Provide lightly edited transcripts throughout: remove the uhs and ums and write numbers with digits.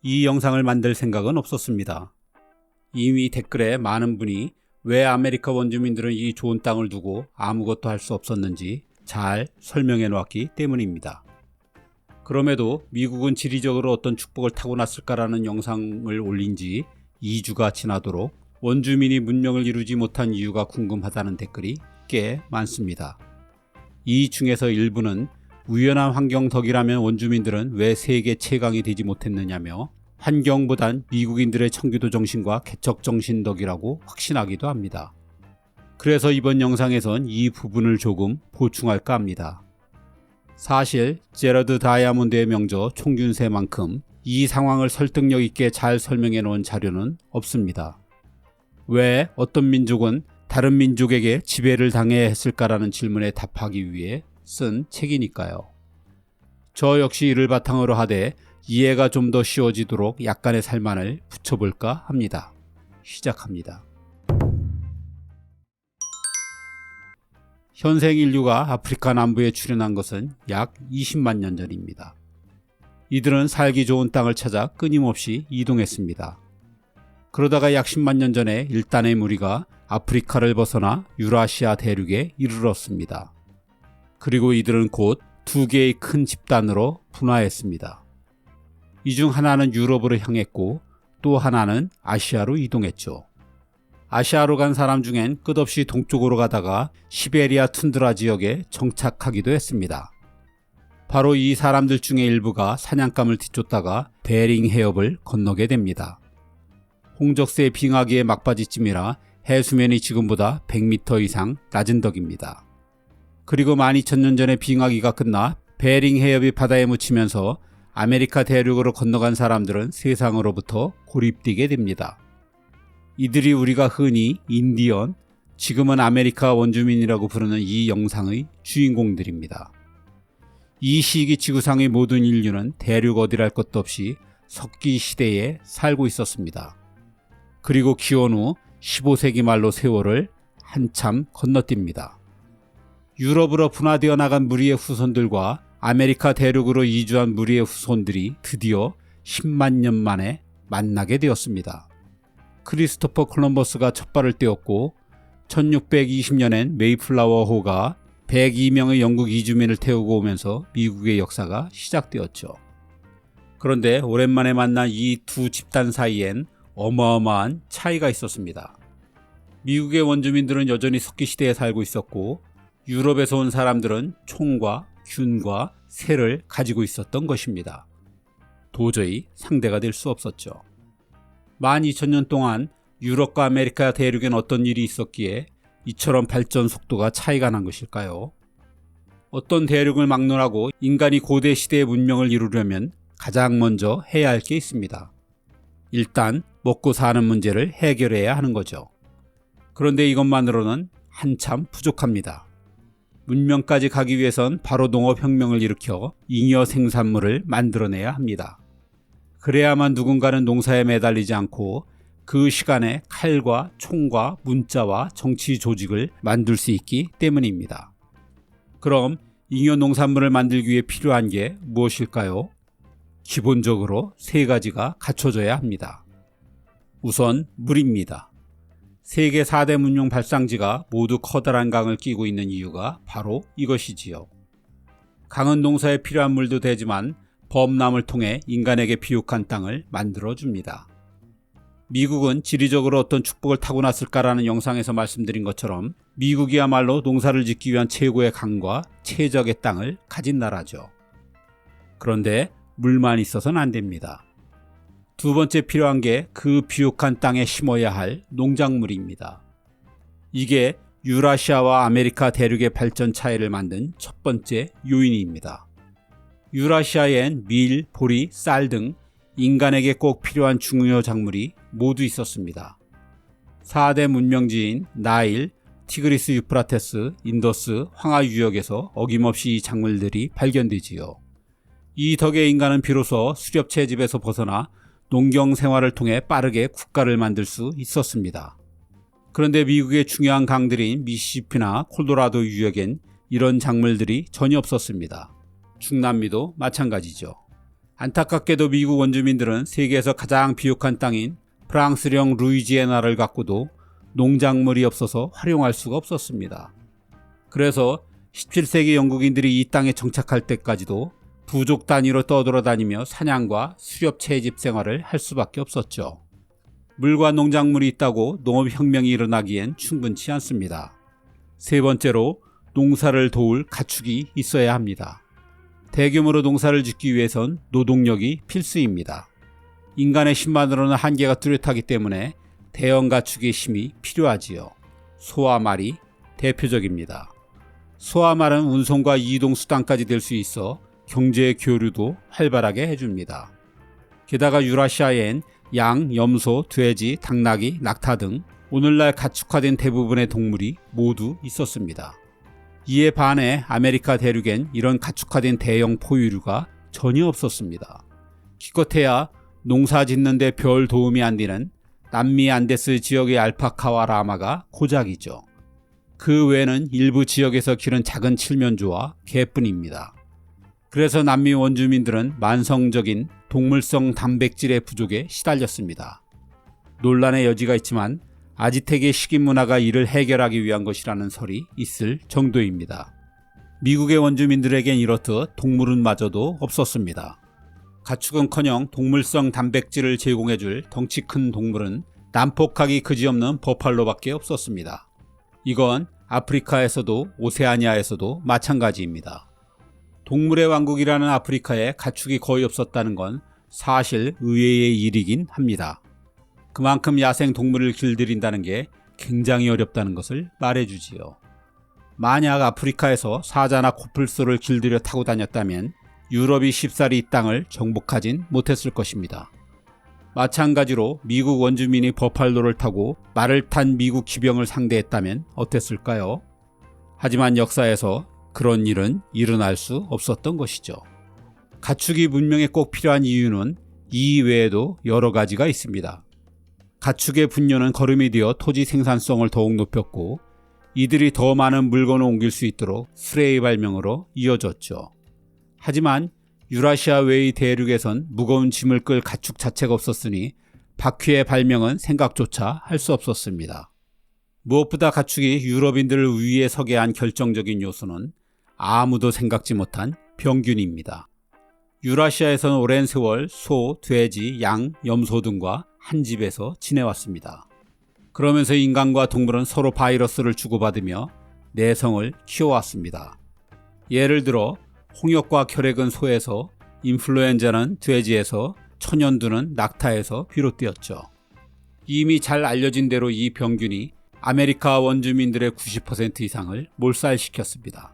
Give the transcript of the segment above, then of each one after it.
이 영상을 만들 생각은 없었습니다. 이미 댓글에 많은 분이 왜 아메리카 원주민들은 이 좋은 땅을 두고 아무것도 할 수 없었는지 잘 설명해 놓았기 때문입니다. 그럼에도 미국은 지리적으로 어떤 축복을 타고났을까라는 영상을 올린 지 2주가 지나도록 원주민이 문명을 이루지 못한 이유가 궁금하다는 댓글이 꽤 많습니다. 이 중에서 일부는 우연한 환경 덕이라면 원주민들은 왜 세계 최강이 되지 못했느냐며 환경보단 미국인들의 청교도 정신과 개척 정신 덕이라고 확신하기도 합니다. 그래서 이번 영상에선 이 부분을 조금 보충할까 합니다. 사실 제러드 다이아몬드의 명저 총균세만큼 이 상황을 설득력 있게 잘 설명해 놓은 자료는 없습니다. 왜 어떤 민족은 다른 민족에게 지배를 당해야 했을까라는 질문에 답하기 위해 쓴 책이니까요. 저 역시 이를 바탕으로 하되 이해가 좀 더 쉬워지도록 약간의 살만을 붙여볼까 합니다. 시작합니다. 현생 인류가 아프리카 남부에 출현한 것은 약 20만 년 전입니다. 이들은 살기 좋은 땅을 찾아 끊임없이 이동했습니다. 그러다가 약 10만 년 전에 일단의 무리가 아프리카를 벗어나 유라시아 대륙에 이르렀습니다. 그리고 이들은 곧 두 개의 큰 집단으로 분화했습니다. 이 중 하나는 유럽으로 향했고 또 하나는 아시아로 이동했죠. 아시아로 간 사람 중엔 끝없이 동쪽으로 가다가 시베리아 툰드라 지역에 정착하기도 했습니다. 바로 이 사람들 중에 일부가 사냥감을 뒤쫓다가 베링 해협을 건너게 됩니다. 홍적세 빙하기의 막바지쯤이라 해수면이 지금보다 100m 이상 낮은 덕입니다. 그리고 12,000년 전에 빙하기가 끝나 베링 해협이 바다에 묻히면서 아메리카 대륙으로 건너간 사람들은 세상으로부터 고립되게 됩니다. 이들이 우리가 흔히 인디언, 지금은 아메리카 원주민이라고 부르는 이 영상의 주인공들입니다. 이 시기 지구상의 모든 인류는 대륙 어디랄 것도 없이 석기 시대에 살고 있었습니다. 그리고 기원 후 15세기 말로 세월을 한참 건너뜁니다. 유럽으로 분화되어 나간 무리의 후손들과 아메리카 대륙으로 이주한 무리의 후손들이 드디어 10만 년 만에 만나게 되었습니다. 크리스토퍼 콜럼버스가 첫 발을 떼었고 1620년엔 메이플라워호가 102명의 영국 이주민을 태우고 오면서 미국의 역사가 시작되었죠. 그런데 오랜만에 만난 이 두 집단 사이엔 어마어마한 차이가 있었습니다. 미국의 원주민들은 여전히 석기시대에 살고 있었고 유럽에서 온 사람들은 총과 균과 새를 가지고 있었던 것입니다. 도저히 상대가 될 수 없었죠. 12,000년 동안 유럽과 아메리카 대륙엔 어떤 일이 있었기에 이처럼 발전 속도가 차이가 난 것일까요? 어떤 대륙을 막론하고 인간이 고대 시대의 문명을 이루려면 가장 먼저 해야 할 게 있습니다. 일단 먹고 사는 문제를 해결해야 하는 거죠. 그런데 이것만으로는 한참 부족합니다. 문명까지 가기 위해선 바로 농업혁명을 일으켜 잉여 생산물을 만들어내야 합니다. 그래야만 누군가는 농사에 매달리지 않고 그 시간에 칼과 총과 문자와 정치 조직을 만들 수 있기 때문입니다. 그럼 잉여 농산물을 만들기 위해 필요한 게 무엇일까요? 기본적으로 세 가지가 갖춰져야 합니다. 우선 물입니다. 세계 4대 문명 발상지가 모두 커다란 강을 끼고 있는 이유가 바로 이것이지요. 강은 농사에 필요한 물도 되지만 범람을 통해 인간에게 비옥한 땅을 만들어줍니다. 미국은 지리적으로 어떤 축복을 타고났을까라는 영상에서 말씀드린 것처럼 미국이야말로 농사를 짓기 위한 최고의 강과 최적의 땅을 가진 나라죠. 그런데 물만 있어서는 안 됩니다. 두 번째 필요한 게 그 비옥한 땅에 심어야 할 농작물입니다. 이게 유라시아와 아메리카 대륙의 발전 차이를 만든 첫 번째 요인입니다. 유라시아엔 밀, 보리, 쌀 등 인간에게 꼭 필요한 중요 작물이 모두 있었습니다. 4대 문명지인 나일, 티그리스 유프라테스, 인더스, 황하 유역에서 어김없이 이 작물들이 발견되지요. 이 덕에 인간은 비로소 수렵 채집에서 벗어나 농경 생활을 통해 빠르게 국가를 만들 수 있었습니다. 그런데 미국의 중요한 강들인 미시시피나 콜로라도 유역엔 이런 작물들이 전혀 없었습니다. 중남미도 마찬가지죠. 안타깝게도 미국 원주민들은 세계에서 가장 비옥한 땅인 프랑스령 루이지애나를 갖고도 농작물이 없어서 활용할 수가 없었습니다. 그래서 17세기 영국인들이 이 땅에 정착할 때까지도 부족 단위로 떠돌아다니며 사냥과 수렵 채집 생활을 할 수밖에 없었죠. 물과 농작물이 있다고 농업혁명이 일어나기엔 충분치 않습니다. 세 번째로 농사를 도울 가축이 있어야 합니다. 대규모로 농사를 짓기 위해선 노동력이 필수입니다. 인간의 힘만으로는 한계가 뚜렷하기 때문에 대형 가축의 힘이 필요하지요. 소와 말이 대표적입니다. 소와 말은 운송과 이동 수단까지 될 수 있어 경제 교류도 활발하게 해줍니다. 게다가 유라시아엔 양, 염소, 돼지, 당나귀, 낙타 등 오늘날 가축화된 대부분의 동물이 모두 있었습니다. 이에 반해 아메리카 대륙엔 이런 가축화된 대형 포유류가 전혀 없었습니다. 기껏해야 농사 짓는 데 별 도움이 안 되는 남미 안데스 지역의 알파카와 라마가 고작이죠. 그 외에는 일부 지역에서 기른 작은 칠면조와 개뿐입니다. 그래서 남미 원주민들은 만성적인 동물성 단백질의 부족에 시달렸습니다. 논란의 여지가 있지만 아지텍의 식인문화가 이를 해결하기 위한 것이라는 설이 있을 정도입니다. 미국의 원주민들에겐 이렇듯 동물은 마저도 없었습니다. 가축은커녕 동물성 단백질을 제공해줄 덩치 큰 동물은 난폭하기 그지없는 버팔로밖에 없었습니다. 이건 아프리카에서도 오세아니아에서도 마찬가지입니다. 동물의 왕국이라는 아프리카에 가축이 거의 없었다는 건 사실 의외의 일이긴 합니다. 그만큼 야생 동물을 길들인다는 게 굉장히 어렵다는 것을 말해주지요. 만약 아프리카에서 사자나 코뿔소를 길들여 타고 다녔다면 유럽이 쉽사리 이 땅을 정복하진 못했을 것입니다. 마찬가지로 미국 원주민이 버팔로를 타고 말을 탄 미국 기병을 상대했다면 어땠을까요? 하지만 역사에서 그런 일은 일어날 수 없었던 것이죠. 가축이 문명에 꼭 필요한 이유는 이 외에도 여러 가지가 있습니다. 가축의 분뇨는 거름이 되어 토지 생산성을 더욱 높였고 이들이 더 많은 물건을 옮길 수 있도록 수레의 발명으로 이어졌죠. 하지만 유라시아 외의 대륙에선 무거운 짐을 끌 가축 자체가 없었으니 바퀴의 발명은 생각조차 할 수 없었습니다. 무엇보다 가축이 유럽인들을 위에 서게 한 결정적인 요소는 아무도 생각지 못한 병균입니다. 유라시아에서는 오랜 세월 소, 돼지, 양, 염소 등과 한 집에서 지내왔습니다. 그러면서 인간과 동물은 서로 바이러스를 주고받으며 내성을 키워왔습니다. 예를 들어 홍역과 혈액은 소에서, 인플루엔자는 돼지에서, 천연두는 낙타에서 비롯되었죠. 이미 잘 알려진 대로 이 병균이 아메리카 원주민들의 90% 이상을 몰살시켰습니다.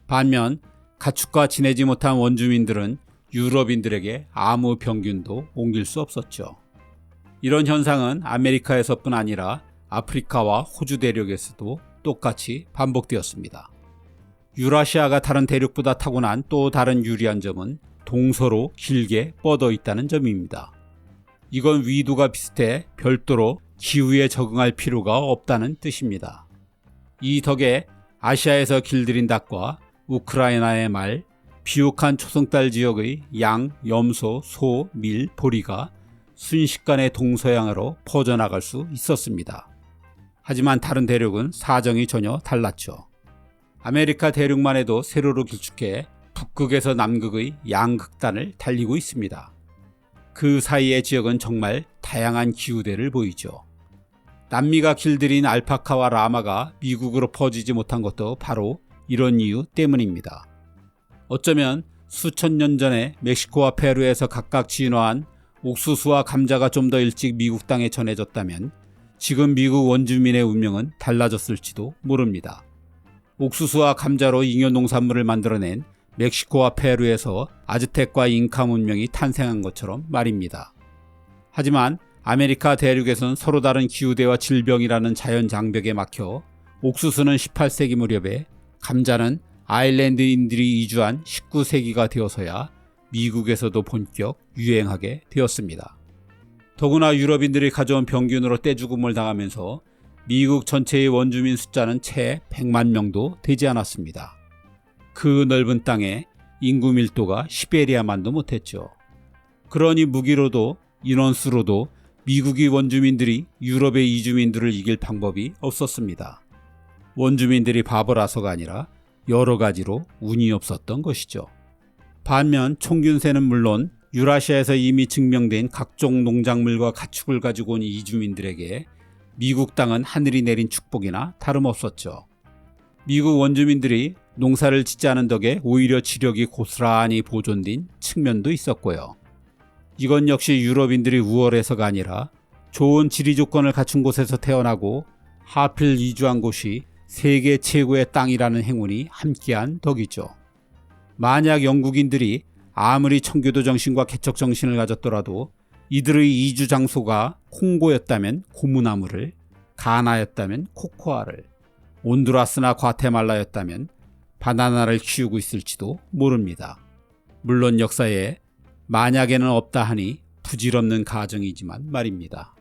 반면 가축과 지내지 못한 원주민들은 유럽인들에게 아무 병균도 옮길 수 없었죠. 이런 현상은 아메리카에서뿐 아니라 아프리카와 호주 대륙에서도 똑같이 반복되었습니다. 유라시아가 다른 대륙보다 타고난 또 다른 유리한 점은 동서로 길게 뻗어 있다는 점입니다. 이건 위도가 비슷해 별도로 기후에 적응할 필요가 없다는 뜻입니다. 이 덕에 아시아에서 길들인 닭과 우크라이나의 말, 비옥한 초승달 지역의 양, 염소, 소, 밀, 보리가 순식간에 동서양으로 퍼져나갈 수 있었습니다. 하지만 다른 대륙은 사정이 전혀 달랐죠. 아메리카 대륙만 해도 세로로 길쭉해 북극에서 남극의 양극단을 달리고 있습니다. 그 사이의 지역은 정말 다양한 기후대를 보이죠. 남미가 길들인 알파카와 라마가 미국으로 퍼지지 못한 것도 바로 이런 이유 때문입니다. 어쩌면 수천 년 전에 멕시코와 페루에서 각각 진화한 옥수수와 감자가 좀 더 일찍 미국 땅에 전해졌다면 지금 미국 원주민의 운명은 달라졌을지도 모릅니다. 옥수수와 감자로 잉여농산물을 만들어낸 멕시코와 페루에서 아즈텍과 잉카 문명이 탄생한 것처럼 말입니다. 하지만 아메리카 대륙에선 서로 다른 기후대와 질병이라는 자연 장벽에 막혀 옥수수는 18세기 무렵에, 감자는 아일랜드인들이 이주한 19세기가 되어서야 미국에서도 본격 유행하게 되었습니다. 더구나 유럽인들이 가져온 병균으로 떼죽음을 당하면서 미국 전체의 원주민 숫자는 채 100만 명도 되지 않았습니다. 그 넓은 땅에 인구 밀도가 시베리아만도 못했죠. 그러니 무기로도 인원수로도 미국이 원주민들이 유럽의 이주민들을 이길 방법이 없었습니다. 원주민들이 바보라서가 아니라 여러 가지로 운이 없었던 것이죠. 반면 총균세는 물론 유라시아에서 이미 증명된 각종 농작물과 가축을 가지고 온 이주민들에게 미국 땅은 하늘이 내린 축복이나 다름없었죠. 미국 원주민들이 농사를 짓지 않은 덕에 오히려 지력이 고스란히 보존된 측면도 있었고요. 이건 역시 유럽인들이 우월해서가 아니라 좋은 지리 조건을 갖춘 곳에서 태어나고 하필 이주한 곳이 세계 최고의 땅이라는 행운이 함께한 덕이죠. 만약 영국인들이 아무리 청교도 정신과 개척 정신을 가졌더라도 이들의 이주 장소가 콩고였다면 고무나무를, 가나였다면 코코아를, 온두라스나 과테말라였다면 바나나를 키우고 있을지도 모릅니다. 물론 역사에 만약에는 없다 하니 부질없는 가정이지만 말입니다.